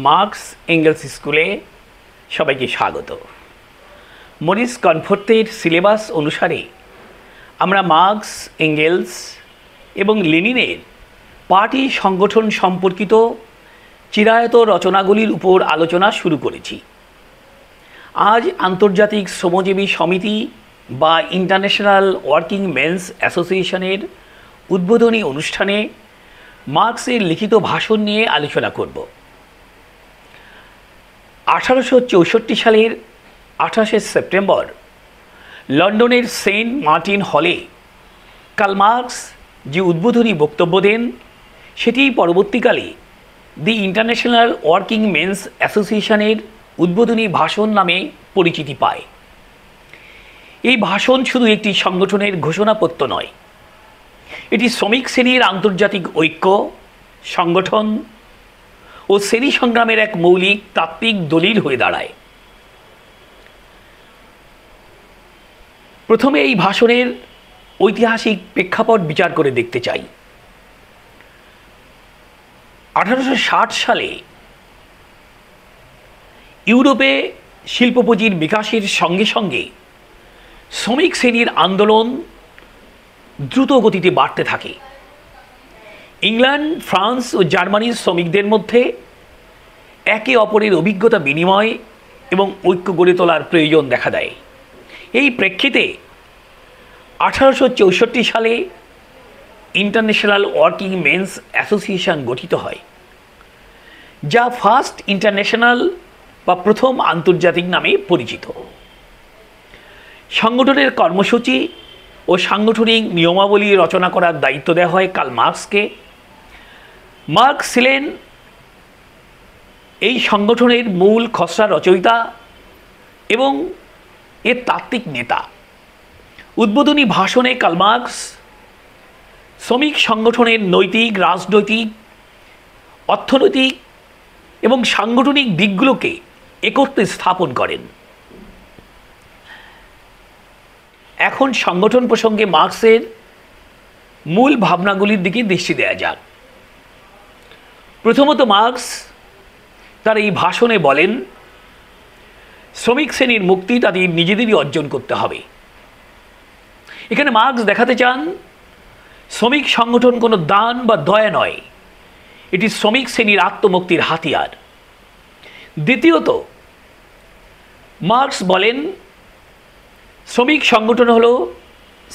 Marks angles স্কুলে সবাইকে স্বাগত। মরিস কনফোর্তের সিলেবাস অনুসারে আমরা মার্কস, এঙ্গেলস এবং লেনিনের পার্টি সংগঠন সম্পর্কিত চিরায়ত রচনাগুলির উপর আলোচনা শুরু করেছি। আজ আন্তর্জাতিক শ্রমজীবী সমিতি বা ইন্টারন্যাশনাল ওয়ার্কিং মেন্স অ্যাসোসিয়েশনের উদ্বোধনী অনুষ্ঠানে মার্কসের লিখিত ভাষণ নিয়ে আলোচনা করব। 1864 সালের 28শে সেপ্টেম্বর লন্ডনের সেন্ট মার্টিন হলে কার্ল মার্কস যে উদ্বোধনী বক্তব্য দেন সেটি পরবর্তীকালে দি ইন্টারন্যাশনাল ওয়ার্কিং মেন্স অ্যাসোসিয়েশনের উদ্বোধনী ভাষণ নামে পরিচিতি পায়। এই ভাষণ শুধু একটি সংগঠনের ঘোষণাপত্র নয়, এটি শ্রমিক শ্রেণীর আন্তর্জাতিক ঐক্য, সংগঠন ও শ্রেণী সংগ্রামের এক মৌলিক তাত্ত্বিক দলিল হয়ে দাঁড়ায়। প্রথমে এই ভাষণের ঐতিহাসিক প্রেক্ষাপট বিচার করে দেখতে চাই। 1860 সালে ইউরোপে শিল্পপুঁজির বিকাশের সঙ্গে সঙ্গে শ্রমিক শ্রেণীর আন্দোলন দ্রুত গতিতে বাড়তে থাকে। ইংল্যান্ড, ফ্রান্স ও জার্মানির শ্রমিকদের মধ্যে একে অপরের অভিজ্ঞতা বিনিময় এবং ঐক্য গড়ে তোলার প্রয়োজন দেখা দেয়। এই প্রেক্ষিতে 1864 সালে ইন্টারন্যাশনাল ওয়ার্কিং মেন্স অ্যাসোসিয়েশন গঠিত হয়, যা ফার্স্ট ইন্টারন্যাশনাল বা প্রথম আন্তর্জাতিক নামে পরিচিত। সংগঠনের কর্মসূচি ও সাংগঠনিক নিয়মাবলী রচনা করার দায়িত্ব দেওয়া হয় কার্ল মার্কসকে। মার্কস ছিলেন এই সংগঠনের মূল খসড়া রচয়িতা এবং এর তাত্ত্বিক নেতা। উদ্বোধনী ভাষণে কার্ল মার্কস শ্রমিক সংগঠনের নৈতিক, রাজনৈতিক, অর্থনৈতিক এবং সাংগঠনিক দিকগুলোকে একত্রে স্থাপন করেন। এখন সংগঠন প্রসঙ্গে মার্কসের মূল ভাবনাগুলির দিকে দৃষ্টি দেওয়া যাক। প্রথমত, মার্কস তার এই ভাষণে বলেন, শ্রমিক শ্রেণীর মুক্তি তাদের নিজেদেরই অর্জন করতে হবে। এখানে মার্কস দেখাতে চান শ্রমিক সংগঠন কোনো দান বা দয়া নয়, এটি শ্রমিক শ্রেণীর আত্মমুক্তির হাতিয়ার। দ্বিতীয়ত, মার্কস বলেন শ্রমিক সংগঠন হল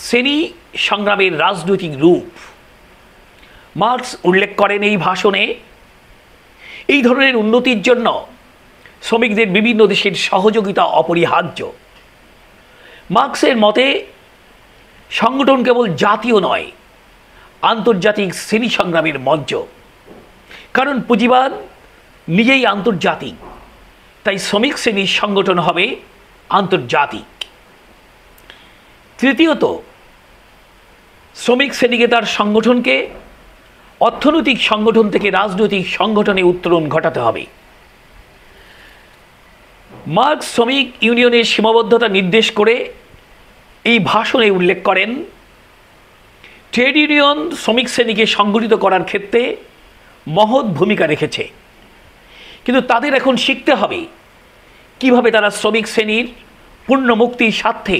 শ্রেণী সংগ্রামের রাজনৈতিক রূপ। মার্কস উল্লেখ করেন এই ভাষণে এই ধরনের উন্নতির জন্য শ্রমিকদের বিভিন্ন দেশের সহযোগিতা অপরিহার্য। মার্কসের মতে সংগঠন কেবল জাতীয় নয়, আন্তর্জাতিক শ্রেণী সংগ্রামের মঞ্চ। কারণ পুঁজিবাদ নিজেই আন্তর্জাতিক, তাই শ্রমিক শ্রেণীর সংগঠন হবে আন্তর্জাতিক। তৃতীয়ত, শ্রমিক শ্রেণীকে তার সংগঠনকে অর্থনৈতিক সংগঠন থেকে রাজনৈতিক সংগঠনে উত্তরণ ঘটাতে হবে। মার্কস শ্রমিক ইউনিয়নের সীমাবদ্ধতা নির্দেশ করে এই ভাষণে উল্লেখ করেন, ট্রেড ইউনিয়ন শ্রমিক শ্রেণীকে সংগঠিত করার ক্ষেত্রে মহৎ ভূমিকা রেখেছে, কিন্তু তাদের এখন শিখতে হবে কিভাবে তারা শ্রমিক শ্রেণীর পূর্ণ মুক্তির স্বার্থে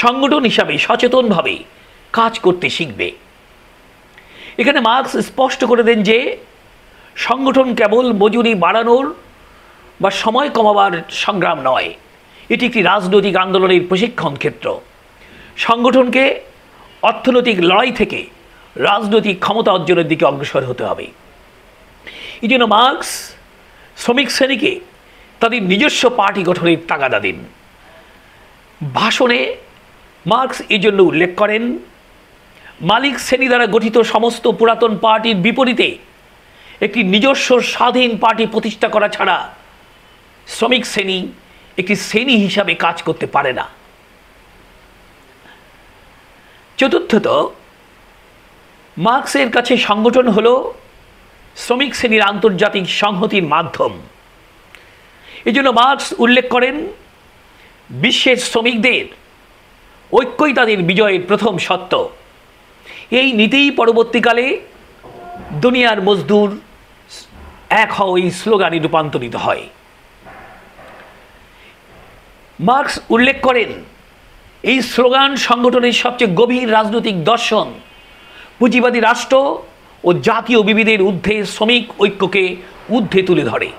সংগঠন হিসাবে সচেতনভাবে কাজ করতে শিখবে। এখানে মার্কস স্পষ্ট করে দেন যে সংগঠন কেবল মজুরি বাড়ানোর বা সময় কমাবার সংগ্রাম নয়, এটি একটি রাজনৈতিক আন্দোলনের প্রশিক্ষণ ক্ষেত্র। সংগঠনকে অর্থনৈতিক লড়াই থেকে রাজনৈতিক ক্ষমতা অর্জনের দিকে অগ্রসর হতে হবে। এই জন্য মার্কস শ্রমিক শ্রেণীকে তাদের নিজস্ব পার্টি গঠনের তাগাদা দেন। ভাষণে মার্কস এই জন্য উল্লেখ করেন, মালিক শ্রেণী দ্বারা গঠিত সমস্ত পুরাতন পার্টির বিপরীতে একটি নিজস্ব স্বাধীন পার্টি প্রতিষ্ঠা করা ছাড়া শ্রমিক শ্রেণী একটি শ্রেণী হিসাবে কাজ করতে পারে না। চতুর্থত, মার্কসের কাছে সংগঠন হল শ্রমিক শ্রেণীর আন্তর্জাতিক সংহতির মাধ্যম। এজন্য মার্কস উল্লেখ করেন, বিশ্বের শ্রমিকদের ঐক্যই তাদের বিজয়ের প্রথম সত্য। এই নীতিই পরবর্তীকালে দুনিয়ার মজদুর এক হও এই স্লোগানে রূপান্তরিত হয়। মার্কস উল্লেখ করেন এই স্লোগান সংগঠনের সবচেয়ে গভীর রাজনৈতিক দর্শন পুঁজিবাদী রাষ্ট্র ও জাতীয় বিবিধের ঊর্ধ্বে শ্রমিক ঐক্যকে ঊর্ধ্বে তুলে ধরে।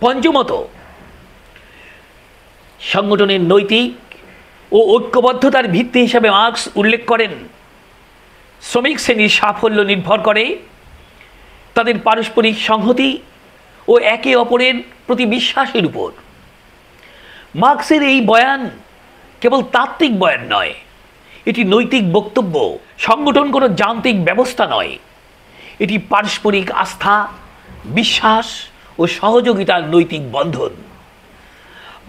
পঞ্চমত, সংগঠনের নৈতিক ও ঐক্যবদ্ধতার ভিত্তি হিসাবে মার্কস উল্লেখ করেন শ্রমিক শ্রেণীর সাফল্য নির্ভর করে তাদের পারস্পরিক সংহতি ও একে অপরের প্রতি বিশ্বাসের উপর। মার্কসের এই বয়ান কেবল তাত্ত্বিক বয়ান নয়, এটি নৈতিক বক্তব্য। সংগঠন কোনো যান্ত্রিক ব্যবস্থা নয়, এটি পারস্পরিক আস্থা, বিশ্বাস ও সহযোগিতার নৈতিক বন্ধন।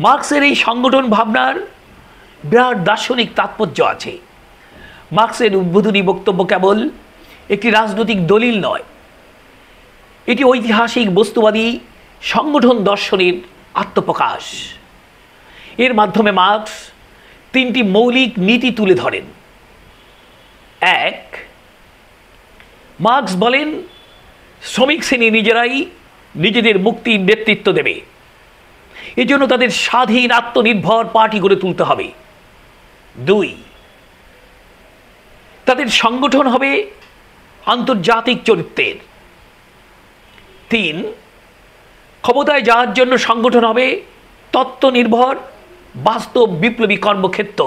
মার্কসের এই সংগঠন ভাবনার বিরাট দার্শনিক তাৎপর্য আছে। মার্কসের উদ্বোধনী বক্তব্য কেবল একটি রাজনৈতিক দলিল নয়, এটি ঐতিহাসিক বস্তুবাদী সংগঠন দর্শনের আত্মপ্রকাশ। এর মাধ্যমে মার্কস তিনটি মৌলিক নীতি তুলে ধরেন। এক, মার্কস বলেন শ্রমিক শ্রেণী নিজেরাই নিজেদের মুক্তির নেতৃত্ব দেবে, এজন্য তাদের স্বাধীন আত্মনির্ভর পার্টি গড়ে তুলতে হবে। দুই, তাদের সংগঠন হবে আন্তর্জাতিক চরিত্রের। তিন, ক্ষমতায় যাওয়ার জন্য সংগঠন হবে তত্ত্ব নির্ভর বাস্তব বিপ্লবী কর্মক্ষেত্র।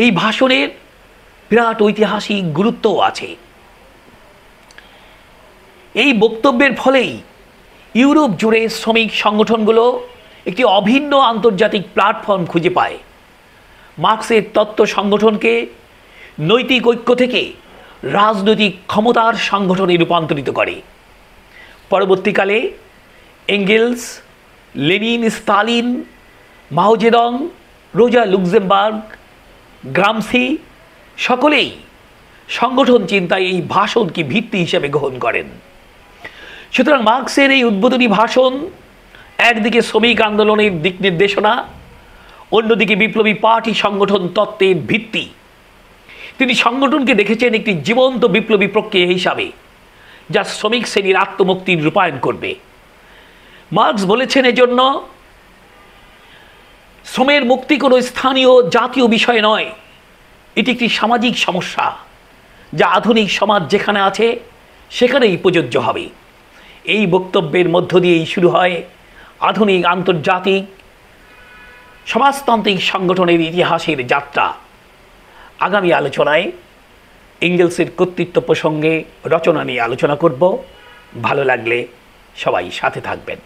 এই ভাষণের বিরাট ঐতিহাসিক গুরুত্বও আছে। এই বক্তব্যের ফলেই ইউরোপ জুড়ে শ্রমিক সংগঠনগুলো একটি অভিন্ন আন্তর্জাতিক প্ল্যাটফর্ম খুঁজে পায়। মার্কসের তত্ত্ব সংগঠনকে নৈতিক ঐক্য থেকে রাজনৈতিক ক্ষমতার সংগঠনে রূপান্তরিত করে। পরবর্তীকালে এঙ্গেলস, লেনিন, স্তালিন, মাও জেডং, রোজা লুক্সেমবার্গ, গ্রামসি সকলেই সংগঠন চিন্তায় এই ভাষণকে ভিত্তি হিসেবে গ্রহণ করেন। সুতরাং মার্কসের এই উদ্বোধনী ভাষণ একদিকে শ্রমিক আন্দোলনের দিক নির্দেশনা, অন্যদিকে বিপ্লবী পার্টি সংগঠন তত্ত্বের ভিত্তি। তিনি সংগঠনকে দেখেছেন একটি জীবন্ত বিপ্লবী প্রক্রিয়া হিসাবে, যা শ্রমিক শ্রেণীর আত্মমুক্তির রূপায়ণ করবে। মার্কস বলেছেন এজন্য শ্রমের মুক্তি কোনো স্থানীয় জাতীয় বিষয় নয়, এটি একটি সামাজিক সমস্যা যা আধুনিক সমাজ যেখানে আছে সেখানেই প্রযোজ্য হবে। এই বক্তব্যের মধ্য দিয়েই শুরু হয় আধুনিক আন্তর্জাতিক সমাজতান্ত্রিক সংগঠনের ইতিহাসের যাত্রা। আগামী আলোচনায় এঙ্গেলসের কর্তৃত্ব প্রসঙ্গে রচনা নিয়ে আলোচনা করব। ভালো লাগলে সবাই সাথে থাকবেন।